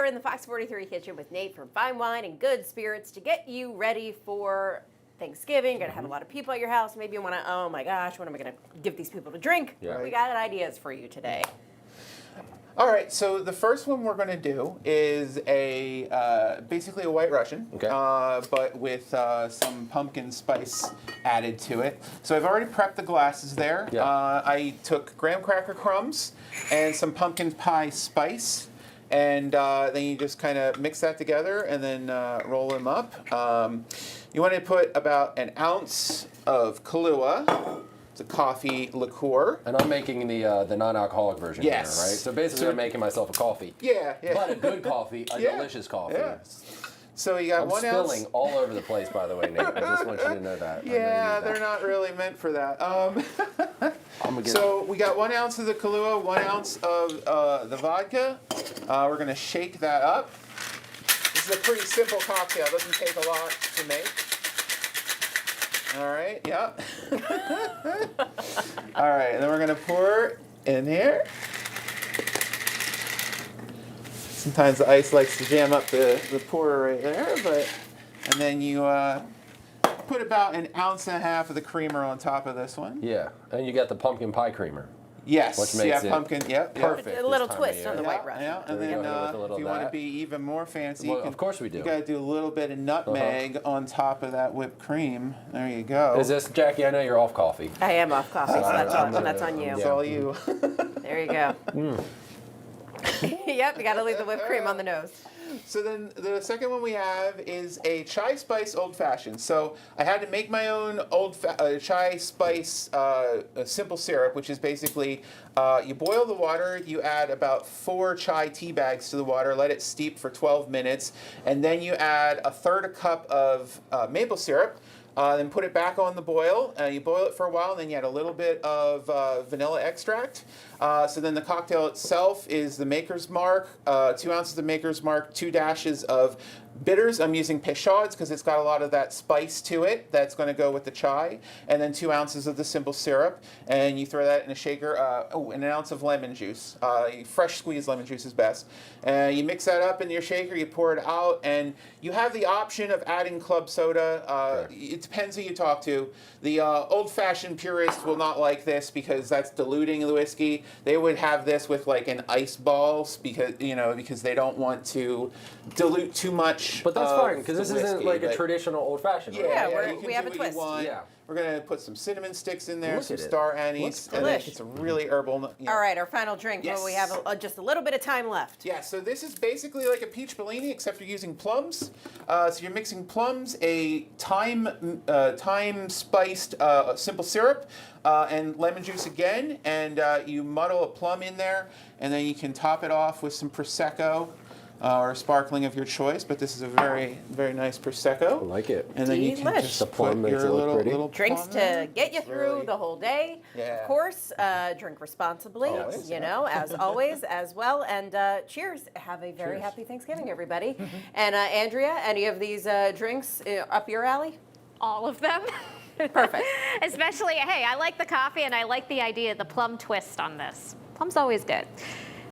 in the Fox 43 kitchen with Nate from Fine Wine and Good Spirits to get you ready for Thanksgiving. You're going to have a lot of people at your house. Maybe you want to, oh my gosh, what am I going to give these people to drink? Yeah. We got ideas for you today. All right, so the first one we're going to do is basically a White Russian, Okay. But with some pumpkin spice added to it. So I've already prepped the glasses there. Yeah. I took graham cracker crumbs and some pumpkin pie spice, and then you just kind of mix that together and then roll them up. You want to put about an ounce of Kahlua. It's a coffee liqueur. And I'm making the non-alcoholic version Yes. here, right? So basically, I'm making myself a coffee. Yeah. But a good coffee, a Yeah. delicious coffee. Yeah. So you got I'm 1 spilling ounce. all over the place, by the way, Nate. I just want you to know that. Yeah, they're not really meant for that. I'm gonna get So we got 1 ounce of the Kahlua, 1 ounce of the vodka. We're gonna shake that up. This is a pretty simple cocktail. It doesn't take a lot to make. All right, yep. All right, and then we're gonna pour in here. Sometimes the ice likes to jam up the pourer right there, and then you put about 1.5 ounces of the creamer on top of this one. Yeah, and you got the pumpkin pie creamer. Yes, Which makes it pumpkin, yep. perfect. A little this time of twist on year. the White Russian. Yeah, and There then we go, with a little if you of want to that. be even more fancy, Well, you can, of course we do. You got to do a little bit of nutmeg on top of that whipped cream. There you go. Is this, Jackie, I know you're off coffee. I am off coffee, so that's on you. It's all you. There you go. Yep, you got to leave the whipped cream on the nose. So then the second one we have is a chai spice old fashioned. So I had to make my own chai spice simple syrup, which is basically you boil the water, you add about 4 chai tea bags to the water, let it steep for 12 minutes, and then you add 1/3 cup of maple syrup. Then put it back on the boil. You boil it for a while, and then you add a little bit of vanilla extract. So then the cocktail itself is the Maker's Mark, 2 ounces of Maker's Mark, 2 dashes of bitters. I'm using Peychaud's because it's got a lot of that spice to it that's going to go with the chai. And then 2 ounces of the simple syrup. And you throw that in a shaker. And 1 ounce of lemon juice. Fresh squeezed lemon juice is best. And you mix that up in your shaker, you pour it out, and you have the option of adding club soda. It depends who you talk to. The old-fashioned purists will not like this because that's diluting the whiskey. They would have this with like an ice balls because they don't want to dilute too much. But that's fine, because the this isn't whiskey, like a but- traditional old-fashioned, right? Yeah, you can we have do a what you twist. want. Yeah. We're gonna put some cinnamon sticks in there, Look some at it. star anise, Looks and then delish. it's a really herbal. All right, our final drink. Yes. Well, we have just a little bit of time left. Yeah, so this is basically like a peach Bellini, except you're using plums. So you're mixing plums, a thyme spiced simple syrup, and lemon juice again, and you muddle a plum in there, and then you can top it off with some prosecco. Or sparkling of your choice, but this is a very, very nice prosecco. I like it. And then you can Delish. just The plum put makes your it look little, pretty. little Drinks plum in. to get you through Really- the whole day. Yeah. Of course, drink responsibly, Always. as always, as well. And cheers. Have a very Cheers. happy Thanksgiving, everybody. And Andrea, any of these drinks up your alley? All of them. Perfect. Especially, hey, I like the coffee and I like the idea of the plum twist on this. Plum's always good.